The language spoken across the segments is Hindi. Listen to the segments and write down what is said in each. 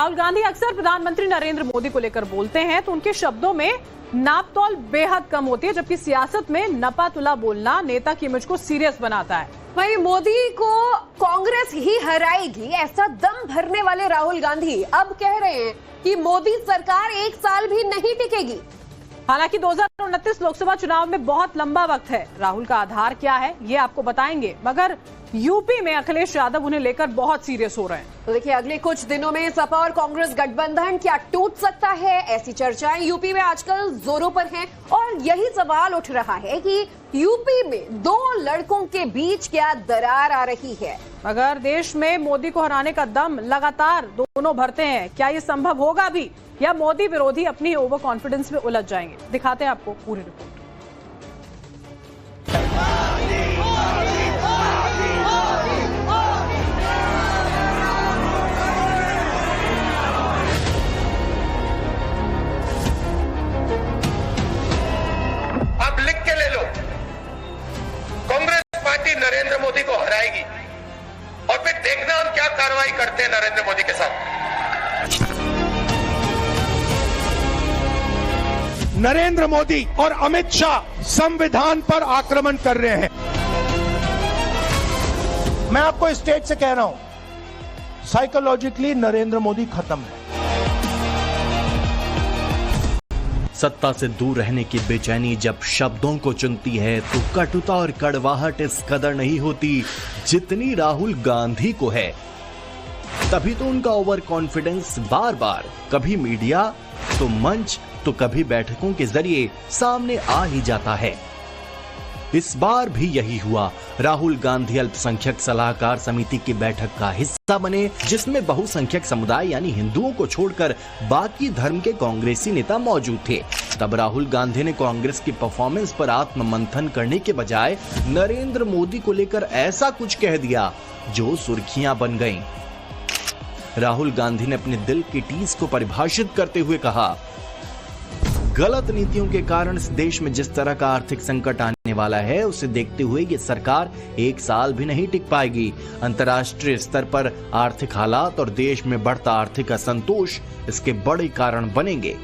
राहुल गांधी अक्सर प्रधानमंत्री नरेंद्र मोदी को लेकर बोलते हैं तो उनके शब्दों में नापतोल बेहद कम होती है, जबकि सियासत में नपातुला बोलना नेता की इमेज को सीरियस बनाता है। वहीं मोदी को कांग्रेस ही हराएगी ऐसा दम भरने वाले राहुल गांधी अब कह रहे हैं कि मोदी सरकार 1 साल भी नहीं टिकेगी। हालांकि 2029 लोकसभा चुनाव में बहुत लंबा वक्त है। राहुल का आधार क्या है ये आपको बताएंगे, मगर यूपी में अखिलेश यादव उन्हें लेकर बहुत सीरियस हो रहे हैं। तो देखिए, अगले कुछ दिनों में सपा और कांग्रेस गठबंधन क्या टूट सकता है, ऐसी चर्चाएं यूपी में आजकल जोरों पर हैं। और यही सवाल उठ रहा है कि यूपी में 2 लड़कों के बीच क्या दरार आ रही है। मगर देश में मोदी को हराने का दम लगातार दोनों भरते हैं, क्या ये संभव होगा भी, या मोदी विरोधी अपनी ओवर कॉन्फिडेंस में उलझ जाएंगे? दिखाते हैं आपको पूरी रिपोर्ट। आप लिख के ले लो, कांग्रेस पार्टी नरेंद्र मोदी को हराएगी और फिर देखना हम क्या कार्रवाई करते हैं नरेंद्र मोदी के साथ। नरेंद्र मोदी और अमित शाह संविधान पर आक्रमण कर रहे हैं। मैं आपको स्टेट से कह रहा हूं, साइकोलॉजिकली नरेंद्र मोदी खत्म है। सत्ता से दूर रहने की बेचैनी जब शब्दों को चुनती है तो कटुता और कड़वाहट इस कदर नहीं होती जितनी राहुल गांधी को है। तभी तो उनका ओवर कॉन्फिडेंस बार बार कभी मीडिया तो मंच तो कभी बैठकों के जरिए सामने आ ही जाता है। इस बार भी यही हुआ। राहुल गांधी अल्पसंख्यक सलाहकार समिति की बैठक का हिस्सा बने, जिसमें बहुसंख्यक समुदाय यानी हिंदुओं को छोड़कर बाकी धर्म के कांग्रेसी नेता मौजूद थे। तब राहुल गांधी ने कांग्रेस की परफॉर्मेंस पर आत्ममंथन करने के बजाय नरेंद्र मोदी को लेकर ऐसा कुछ कह दिया जो सुर्खियां बन गईं। राहुल गांधी ने अपने दिल की टीस को परिभाषित करते हुए कहा, गलत नीतियों के कारण इस देश में जिस तरह का आर्थिक संकट आने वाला है उसे देखते हुए ये सरकार 1 साल भी नहीं टिक पाएगी। अंतर्राष्ट्रीय स्तर पर आर्थिक हालात और देश में बढ़ता आर्थिक असंतोष इसके बड़े कारण बनेंगे।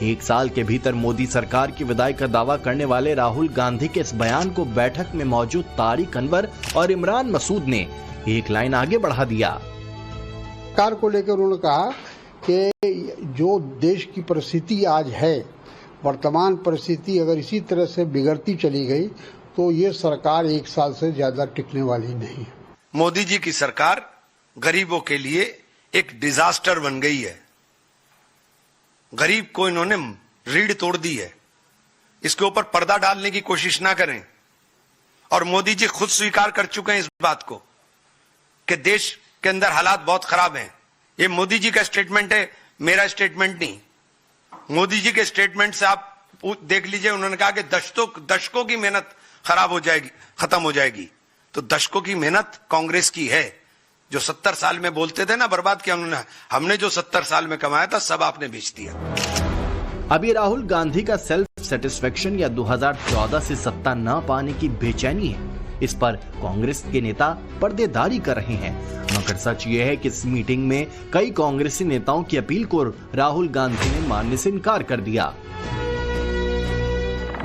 1 साल के भीतर मोदी सरकार की विदाई का दावा करने वाले राहुल गांधी के इस बयान को बैठक में मौजूद तारिक अनवर और इमरान मसूद ने एक लाइन आगे बढ़ा दिया। सरकार को लेकर उन्होंने कहा कि जो देश की परिस्थिति आज है, वर्तमान परिस्थिति अगर इसी तरह से बिगड़ती चली गई तो ये सरकार 1 साल से ज्यादा टिकने वाली नहीं है। मोदी जी की सरकार गरीबों के लिए एक डिजास्टर बन गई है। गरीब को इन्होंने रीढ़ तोड़ दी है। इसके ऊपर पर्दा डालने की कोशिश ना करें। और मोदी जी खुद स्वीकार कर चुके हैं इस बात को कि देश के अंदर हालात बहुत खराब हैं। ये मोदी जी का स्टेटमेंट है, मेरा स्टेटमेंट नहीं। मोदी जी के स्टेटमेंट से आप देख लीजिए, उन्होंने कहा कि दशकों की मेहनत खराब हो जाएगी, खत्म हो जाएगी। तो दशकों की मेहनत कांग्रेस की है। जो 70 साल में बोलते थे ना बर्बाद किया उन्होंने, हमने जो 70 साल में कमाया था सब आपने बेच दिया। अब ये राहुल गांधी का सेल्फ सेटिस्फेक्शन या 2014 से सत्ता न पाने की बेचैनी है, इस पर कांग्रेस के नेता पर्देदारी कर रहे हैं। मगर सच ये है कि इस मीटिंग में कई कांग्रेसी नेताओं की अपील को राहुल गांधी ने मानने से इनकार कर दिया।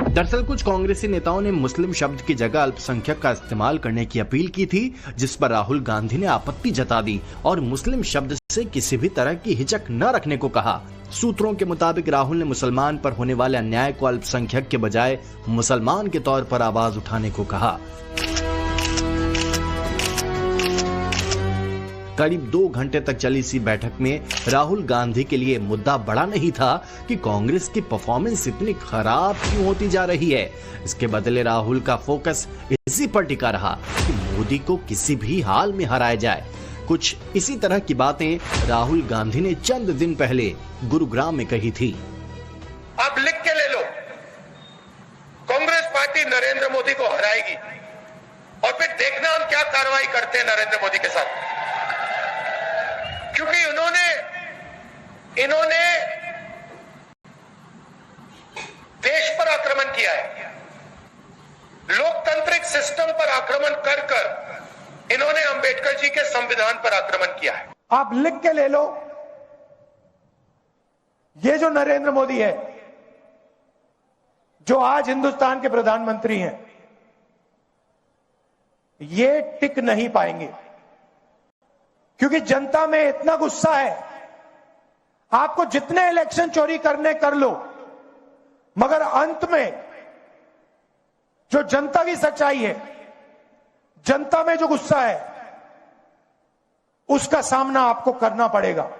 दरअसल कुछ कांग्रेसी नेताओं ने मुस्लिम शब्द की जगह अल्पसंख्यक का इस्तेमाल करने की अपील की थी, जिस पर राहुल गांधी ने आपत्ति जता दी और मुस्लिम शब्द से किसी भी तरह की हिचक न रखने को कहा। सूत्रों के मुताबिक राहुल ने मुसलमान पर होने वाले अन्याय को अल्पसंख्यक के बजाय मुसलमान के तौर पर आवाज उठाने को कहा। करीब 2 घंटे तक चली इसी बैठक में राहुल गांधी के लिए मुद्दा बड़ा नहीं था कि कांग्रेस की परफॉर्मेंस इतनी खराब क्यों होती जा रही है। इसके बदले राहुल का फोकस इसी पर टिका रहा कि मोदी को किसी भी हाल में हराया जाए। कुछ इसी तरह की बातें राहुल गांधी ने चंद दिन पहले गुरुग्राम में कही थी। आप लिख के ले लो, कांग्रेस पार्टी नरेंद्र मोदी को हराएगी और फिर देखना हम क्या कार्रवाई करते हैं नरेंद्र मोदी के साथ। क्योंकि इन्होंने देश पर आक्रमण किया है, लोकतांत्रिक सिस्टम पर आक्रमण कर कर इन्होंने अंबेडकर जी के संविधान पर आक्रमण किया है। आप लिख के ले लो, ये जो नरेंद्र मोदी है, जो आज हिंदुस्तान के प्रधानमंत्री हैं, ये टिक नहीं पाएंगे, क्योंकि जनता में इतना गुस्सा है। आपको जितने इलेक्शन चोरी करने कर लो, मगर अंत में जो जनता की सच्चाई है, जनता में जो गुस्सा है, उसका सामना आपको करना पड़ेगा।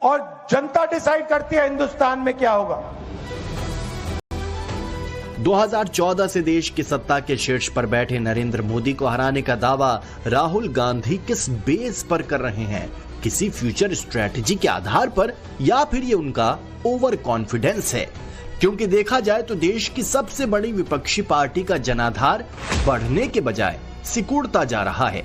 और जनता डिसाइड करती है हिंदुस्तान में क्या होगा। 2014 से देश की सत्ता के शीर्ष पर बैठे नरेंद्र मोदी को हराने का दावा राहुल गांधी किस बेस पर कर रहे हैं? किसी फ्यूचर स्ट्रेटजी के आधार पर, या फिर ये उनका ओवर कॉन्फिडेंस है? क्योंकि देखा जाए तो देश की सबसे बड़ी विपक्षी पार्टी का जनाधार बढ़ने के बजाय सिकुड़ता जा रहा है।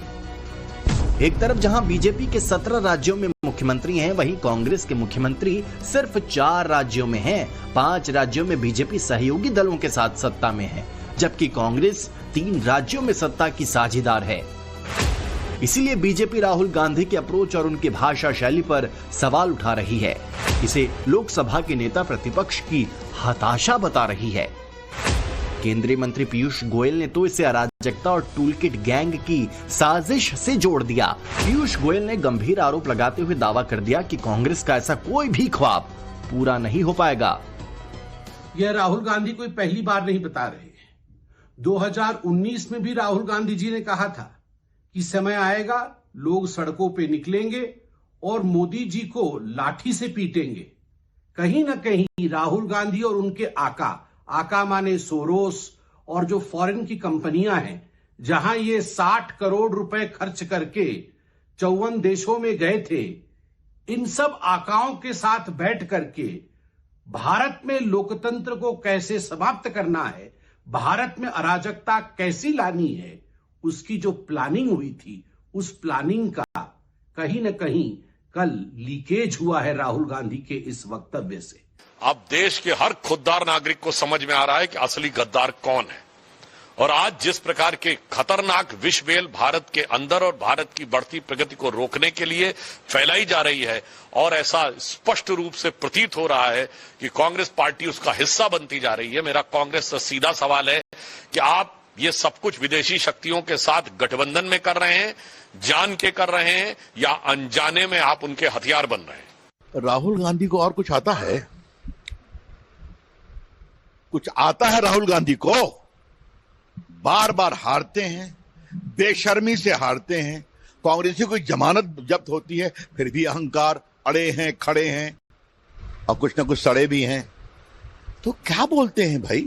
एक तरफ जहां बीजेपी के 17 राज्यों में मुख्यमंत्री हैं, वहीं कांग्रेस के मुख्यमंत्री सिर्फ 4 राज्यों में हैं। 5 राज्यों में बीजेपी सहयोगी दलों के साथ सत्ता में है, जबकि कांग्रेस 3 राज्यों में सत्ता की साझीदार है। इसीलिए बीजेपी राहुल गांधी के अप्रोच और उनकी भाषा शैली पर सवाल उठा रही है। इसे लोकसभा के नेता प्रतिपक्ष की हताशा बता रही है। केंद्रीय मंत्री पीयूष गोयल ने तो इसे अराजकता और टूलकिट गैंग की साजिश से जोड़ दिया। पीयूष गोयल ने गंभीर आरोप लगाते हुए दावा कर दिया कि कांग्रेस का ऐसा कोई भी ख्वाब पूरा नहीं हो पाएगा। यह राहुल गांधी कोई पहली बार नहीं बता रहे। 2019 में भी राहुल गांधी जी ने कहा था कि समय आएगा, लोग सड़कों पे निकलेंगे और मोदी जी को लाठी से पीटेंगे। कहीं ना कहीं राहुल गांधी और उनके आका माने सोरोस और जो फॉरेन की कंपनियां हैं, जहां ये 60 करोड़ रुपए खर्च करके 54 देशों में गए थे, इन सब आकाओं के साथ बैठ करके भारत में लोकतंत्र को कैसे समाप्त करना है, भारत में अराजकता कैसी लानी है, उसकी जो प्लानिंग हुई थी, उस प्लानिंग का कहीं ना कहीं कल लीकेज हुआ है राहुल गांधी के इस वक्तव्य से। अब देश के हर खुददार नागरिक को समझ में आ रहा है कि असली गद्दार कौन है। और आज जिस प्रकार के खतरनाक विषबेल भारत के अंदर और भारत की बढ़ती प्रगति को रोकने के लिए फैलाई जा रही है, और ऐसा स्पष्ट रूप से प्रतीत हो रहा है कि कांग्रेस पार्टी उसका हिस्सा बनती जा रही है। मेरा कांग्रेस से सीधा सवाल है कि आप ये सब कुछ विदेशी शक्तियों के साथ गठबंधन में कर रहे हैं, जान के कर रहे हैं, या अनजाने में आप उनके हथियार बन रहे हैं? राहुल गांधी को और कुछ आता है? कुछ आता है राहुल गांधी को? बार बार हारते हैं, बेशर्मी से हारते हैं। कांग्रेस की कोई जमानत जब्त होती है, फिर भी अहंकार, अड़े हैं, खड़े हैं, और कुछ ना कुछ सड़े भी हैं। तो क्या बोलते हैं भाई?